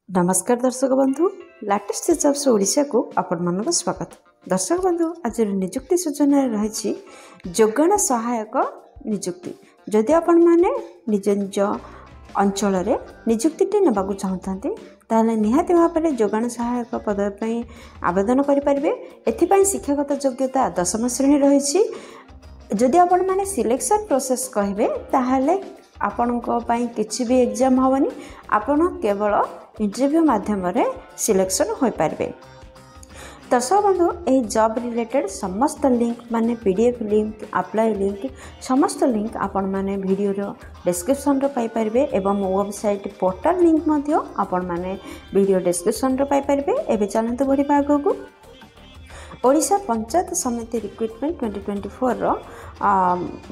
नमस्कार दर्शक बंधु लाटेस्ट जॉब्स ओडिशा को आपण मानक स्वागत। दर्शक बंधु आज निजुक्ति सूचना रही जोगाण सहायक निजुक्ति। जदि आपण माने निज निज अंचल निजुक्ति नेबाक चाहते ताहले निहाती भाव में जोगाण सहायक पद आवेदन करेंगे। एथिपाई शिक्षागत योग्यता 10वीं श्रेणी रही। जदि आपण माने सिलेक्शन प्रोसेस कहे ताहले आपण किसी भी एग्जाम हेनी, आपण केवल इंटरव्यू माध्यम सिलेक्शन हो पारे। दर्शक बंधु यह जॉब रिलेटेड समस्त लिंक माने पीडीएफ लिंक अप्लाई लिंक समस्त लिंक आपण माने वीडियो डिस्क्रिप्शन रो पाई पारबे एवं वेबसाइट पोर्टल लिंक मध्य आपण माने वीडियो डिस्क्रिप्शन रो पाई पारबे। एबे चलंतु बढ़िबा आगो। ओडिशा पंचायत समिति रिक्रुटमेंट 2024 रो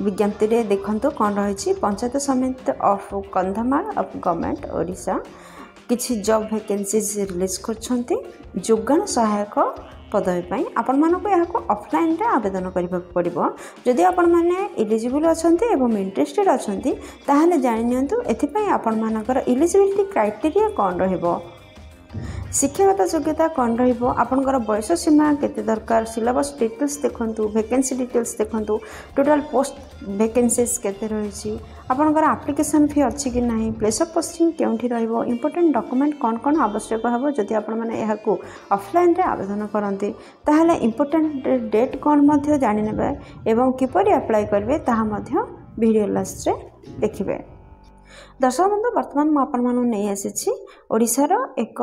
विज्ञप्ति रे देखंतु कोन रही। पंचायत समिति of Kandhamal of government Odisha किछि जॉब वैकेंसीज रिलीज करछंती। जोगाण सहायक पदवी आपण मानको याको ऑफलाइन रे आवेदन करबा पड़िबो। जदि आपण माने एलिजिबल अछंती एवं इंटरेस्टेड अछंती ताहाले जानि नियंतु। एथिपई आपण मानकर एलिजिबिलिटी क्राइटेरिया कोन रहइबो, शिक्षागत योग्यता कौन रहिबो, आपनकर बयस सीमा केते दरकार, सिलेबस डिटेल्स देखंतु, वैकेंसी डिटेल्स देखंतु, टोटल पोस्ट वैकेंसीज केते रहिछि, आपनकर एप्लिकेशन फी अछि कि नाही, प्लेस ऑफ पोस्टिंग केउठी रहिबो, इंपोर्टेंट डॉक्यूमेंट कौन कौन आवश्यक हबो। जदि आपण माने एहाकू ऑफलाइन रे आवेदन करंती ताहाले इंपोर्टेंट डेट कौन मध्य जानि नेबे एवं किपरि अप्लाई करबे ताहा मध्य वीडियो लास्ट रे देखिबे। दर्शक बंधु वर्तमान मु आपण मानु नै आसी ओडिसा रो एक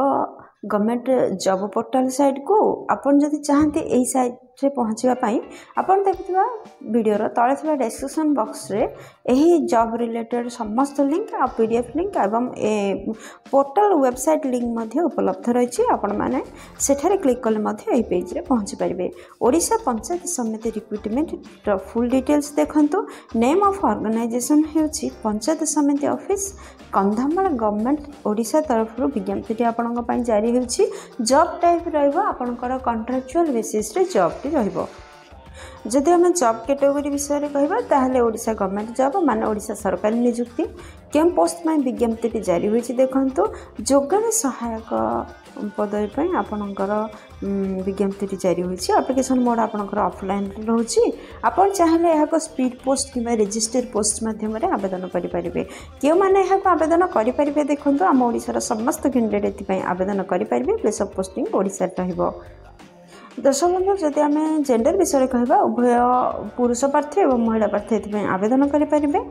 गवर्नमेंट जॉब पोर्टल साइट को। आपण जदि चाहते एई साइट रे पहुँचवा पाई आपण देखुवा वीडियो रो तळे थिबा डिस्क्रिप्शन बॉक्स रे एही जॉब रिलेटेड समस्त लिंक आ पीडीएफ लिंक एवं पोर्टल वेबसाइट लिंक मध्य उपलब्ध रही। आपण माने सेठारे क्लिक कले मध्य एही पेज रे पहुँची परिबे। ओडिशा पंचायत समिति रिक्रुटमेंट रो फुल डिटेल्स देखंतु। नेम ऑफ ऑर्गेनाइजेशन हेउछि पंचायत समिति ऑफिस कंधमाल गवर्नमेंट ओडिशा तरफ विज्ञप्ति आपण जारी होछि। जॉब टाइप रहिबो आपनकर कॉन्ट्रैक्चुअल बेसिस रे जॉब टी रहिबो। जदि हम जॉब कैटेगरी विषय रे कहबा ताहले ओडिशा गवर्नमेंट जॉब माने ओडिशा सरकारी नियुक्ति केम पोस्ट में विज्ञप्ति जारी होछि देखंतु। जोगाण सहायक पदवी पई आपनकर विज्ञप्ति जारी होछि। एप्लिकेशन मोड आपनकर ऑफलाइन रहउछि। आपण चाहले एहाको स्पीड पोस्ट किबा रजिस्टर पोस्ट माध्यम रे आवेदन करि परिबे। केउ माने एहाको आवेदन करि परिबे देखंतु। हम ओडिसा रा समस्त कैंडिडेट एथि पई आवेदन करि परिबे। प्लेस ऑफ पोस्टिंग ओडिसा रहिबो। दर्शक बंधु जदि आम जेंडर विषय कहवा उभय पुरुष प्रार्थी और महिला प्रार्थी एथि आवेदन करेंगे।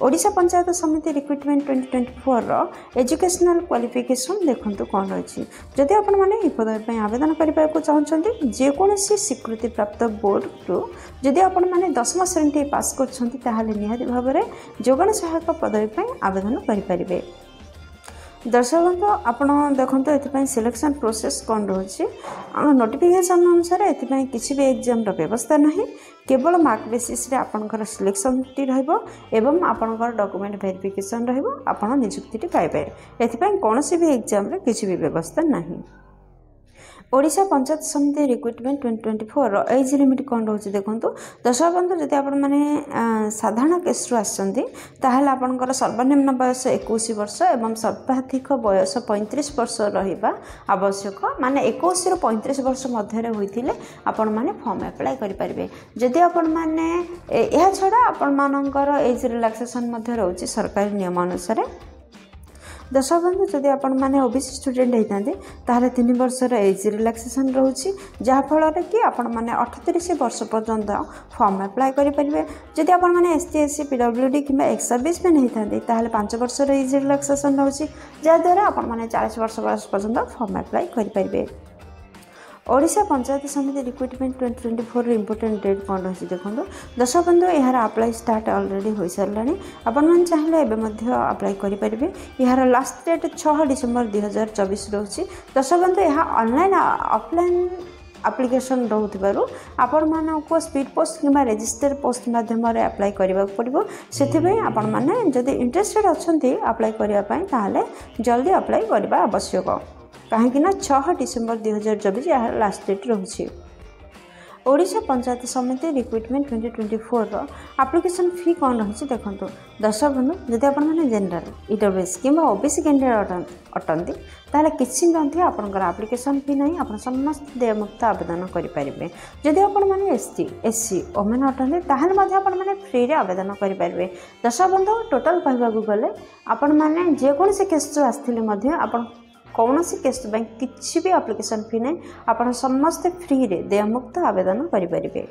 ओडिशा पंचायत समिति रिक्रुटमेंट 2024 रो एजुकेशनल क्वालिफिकेशन देखंतु कौन रही। जदि आपण माने पदवी आवेदन करने को चाहते जेकोसी स्वीकृति प्राप्त बोर्ड रू जदि आपण माने 10वीं श्रेणी पास कर निहाती भाव में जोगाण सहायक पदवी आवेदन करेंगे। दर्शक बंधु आपण देखो ये सिलेक्शन प्रोसेस कौन रही। नोटिफिकेशन अनुसार ये किसी भी एग्जाम व्यवस्था नहीं, केवल मार्क बेसिस रे आपनकर सिलेक्शन टी रहइबो एवं आपनकर डॉक्यूमेंट वेरिफिकेशन रहइबो। आपण नियुक्ति पाइबे। एथिपाई कोनोसी भी एग्जाम रे किसी भी व्यवस्था नहीं। ओडिशा पंचायत समिति रिक्रुटमेंट 2024 रो एज लिमिट कौन रही देखो। दर्शक बंधु जदि आपण माने साधारण केस आसछंती ताहले आपनकर सर्वनिम्न बयस 21 वर्ष एवं सर्वाधिक बयस 35 वर्ष रहिबा आवश्यक। माने 21 रो 35 वर्ष मध्य होइथिले आपण माने फॉर्म अप्लाई करि परिबे। जदि आपण माने एहा छडा आपण मानकर एज रिलैक्सेशन मध्य रहउची सरकारी नियम अनुसार। दर्शक बंधु जदि आपण माने ओबीसी स्टूडेंट होइतांते ताहले 3 वर्ष रो एज रिलैक्सेशन रहउची, जहा फल रे कि आपण माने 38 वर्ष पर्यंत फॉर्म अप्लाई करि परिबे। जदि आपण माने एसटी एससी पीडब्ल्यूडी किबा एक्स सर्विस में होइतांते ताहले 5 वर्ष रो एज रिलैक्सेशन रहउची, जहा द्वारा आपण माने 40 वर्ष पर्यंत फॉर्म अप्लाई करि परिबे। ओडिशा पंचायत समिति रिक्रुटमेंट 2024 इंपोर्टेंट डेट कौन रही देखो। दर्शक बंधु यार अप्लाई स्टार्ट ऑलरेडी हो सारे। आपण मैंने चाहिए एवं अप्लाई करेंगे। यार लास्ट डेट 6 डिसेम्बर 2024 रही। दर्शक बंधु यह ऑनलाइन ऑफलाइन एप्लिकेशन रहू आपण मानक स्पीड पोस्ट कि रजिस्टर पोस्ट माध्यम अप्लाई करने पड़ो। से आपण मैंने जदि इंटरेस्टेड अच्छा अप्लाई करने जल्दी अप्लाई करने आवश्यक। कहीं 6 डिसेम्बर 2024 यार लास्ट डेट रही। ओडिशा पंचायत समिति रिक्रुटमेंट 2024 एप्लिकेशन फी कौन रही देखो दर्शक बंधु जदि आप जनरल ईडब्ल्यूएस कि ओबीसी कैंडिडेट अटंती ताहले किसी आपंकर एप्लिकेशन फी नहीं आप समस्त देयमुक्त आवेदन करेंगे जदि आपण एसटी एससी ओमेन अटंती ताहले आपने फ्री रे आवेदन करेंगे दर्शक बंधु टोटाल कहवाक गले आपण मैंने जेकोसी केस जो आसते आप कौन सी केस किसी भी एप्लिकेशन फी नहीं आप समस्ते फ्री रे देयमुक्त आवेदन करेंगे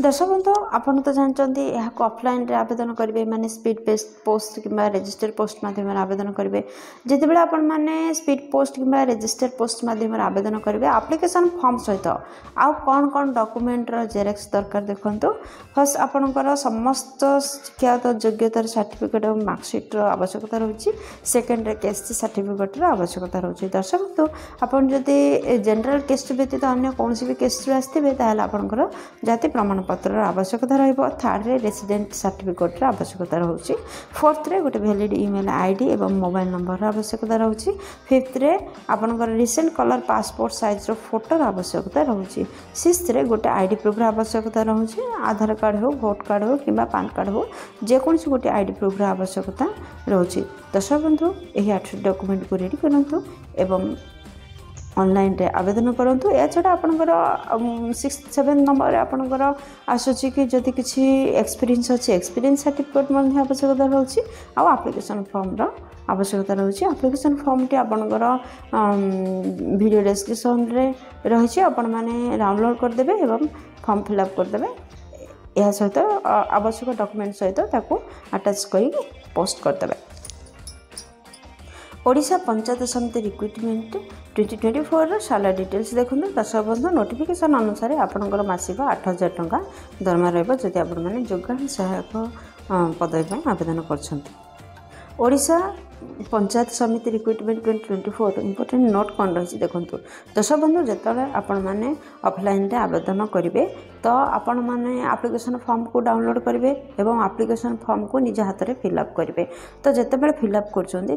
दर्शक बंधु आपन तो जानते यहाँ ऑफलाइन रे आवेदन करेंगे माने स्पीड पोस्ट कि रजिस्टर पोस्ट माध्यम आवेदन करेंगे जिते बड़े आपण मैंने स्पीड पोस्ट कि रजिस्टर पोस्ट माध्यम आवेदन करेंगे एप्लिकेशन फॉर्म सहित आउ कौन कौन डॉक्यूमेंट जेरक्स दरकार देखो फर्स्ट आपणकर समस्त शिक्षागत योग्यतार सर्टिफिकेट और मार्कसीट आवश्यकता रही सेकेंड केएससी सर्टिफिकेट आवश्यकता रही दर्शक बंधु आपन जदि जनरल केस व्यतीत अन्य कौन भी केस आसते ताहले आपणकर जाति प्रमाण पत्र आवश्यकता रहिबो थर्ड रे रेसिडेंट सर्टिफिकेट आवश्यकता रहउची फोर्थ रे गोटे वैलिड ईमेल आईडी एवं मोबाइल नंबर आवश्यकता रहउची फिफ्थ रे आपनकर रिसेंट कलर पासपोर्ट साइज रो फोटो आवश्यकता रहउची सिक्स्थ रे गोटे आईडी प्रूफ आवश्यकता रहउची आधार कार्ड हो वोट कार्ड हो किबा पैन कार्ड हो जे कोनसी गोटे आईडी प्रूफ आवश्यकता रहउची दर्शक बंधु एही 8 डॉक्यूमेंट को रेडी करंतु एवं ऑनलाइन रे आवेदन करंतु या छडा आपनकर 6-7 नंबर आपनकर आसुची कि जदि किछि एक्सपीरियंस अछि एक्सपीरियंस सर्टिफिकेट मध्ये आवश्यकता रहउची आ एप्लिकेशन फॉर्म रो आवश्यकता रहउची एप्लिकेशन फॉर्म टी आपनकर वीडियो डिस्क्रिप्शन रे रहिछि आपण माने डाउनलोड कर देबे एवं फॉर्म फिल अप कर देबे या सहित आवश्यक डॉक्यूमेंट सहित ताको अटैच करी पोस्ट कर देबे ओडिशा पंचायत समिति रिक्रुटमेंट 2024 साला डिटेल्स देखो दर्शक बंधु नोटिफिकेशन अनुसार आपंकर मासिक 8,000 टंका दरमा रही आप जोगाण सहायक पदवी आवेदन करछंती पंचायत समिति रिक्रुटमेंट 2024 इंपोर्टेंट नोट कौन रही देखो दर्शक बंधु जिते आपण मैंने ऑफलाइन रे आवेदन करेंगे तो आपण मैंने एप्लिकेशन फॉर्म को डाउनलोड करेंगे एवं एप्लिकेशन फॉर्म को निज हाथ में फिलअप करेंगे तो जिते फिलअप कर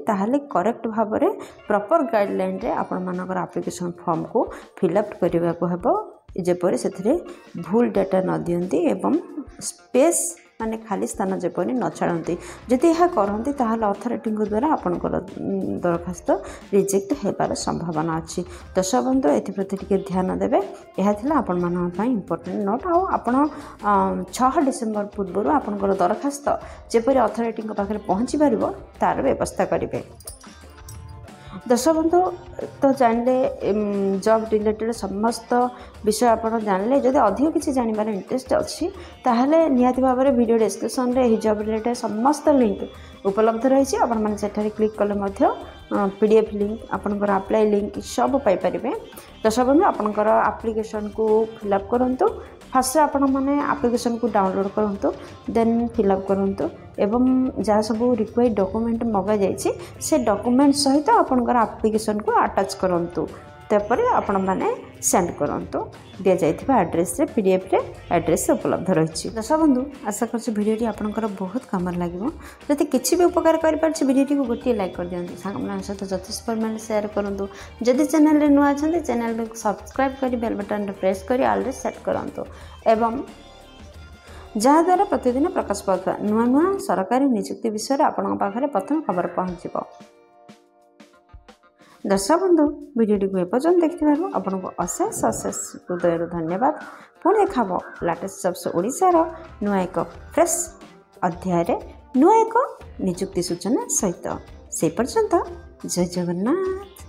करेक्ट भाव में प्रॉपर गाइडलाइन रे आपण मानकर एप्लिकेशन फॉर्म को फिलअप करने को हेबो जेपरि से भूल डाटा न दियंती एवं स्पेस माने खाली स्थान जेपरि न छाड़ती जदि यह करती ताहले अथॉरिटी द्वारा आपनकर दरखास्त रिजेक्ट होबार संभावना अच्छी दर्शक बंधु एप्रति टिके ध्यान देवे यह आपण मान इंपोर्टेंट नोट आपण 6 डिसेम्बर पूर्व आपनकर दरखास्त जेपरि अथॉरिटी पाखे पहुँची पार तार व्यवस्था करेंगे दर्शक बंधु तो जानले जॉब रिलेटेड समस्त विषय आप जानले जदि अधिक किसी जानवर इंटरेस्ट अच्छी ताहले निहाती भाव में वीडियो डिस्क्रिप्शन रे जॉब रिलेटेड समस्त लिंक उपलब्ध रही है क्लिक कले पीडीएफ लिंक आपनकर अप्लाई लिंक सब पाइपर दर्शक बंधु आपनकर एप्लिकेशन को फिलअप करूँ फास्ट आपण मैंने एप्लिकेशन को डाउनलोड करूँ देन फिलअप करूँ एवं जहाँ सब रिक्वायर्ड डॉक्यूमेंट मगा जाइए से डॉक्यूमेंट सहित आपनकर एप्लिकेशन को अटैच करूँ तापर आपण मैंने सेंड करूँ दि जाइए एड्रेस रे पीडीएफ रे एड्रेस उपलब्ध रही दर्शक बंधु आशा कर भिडियोटी आपंकर बहुत काम लगे जब किसी भी उपकार कर भिडियोटी को गोटे लाइक कर दिखाँ सांग सहित जथेष परिमाण शेयर करूँ जदि चैनल रे नुआ अच्छा चैनल को सब्सक्राइब कर बेल बटन प्रेस कर ऑल रे सेट करूँ एवं जहाद्वारा प्रतिदिन प्रकाश पाता नुआ नुआ सरकारी नियुक्ति विषय आपण पाखे प्रथम खबर पहुँचब दर्शक बंधु भिडियोटी को एपर्यंत देखिबार आपको अशेष अशेष हृदय धन्यवाद पुणी देखा लेटेस्ट जॉब्स ओडिशार नुआ एक फ्रेश अध्याय नुआ एक नियुक्ति सूचना सहित से पर्यंत जय जगन्नाथ।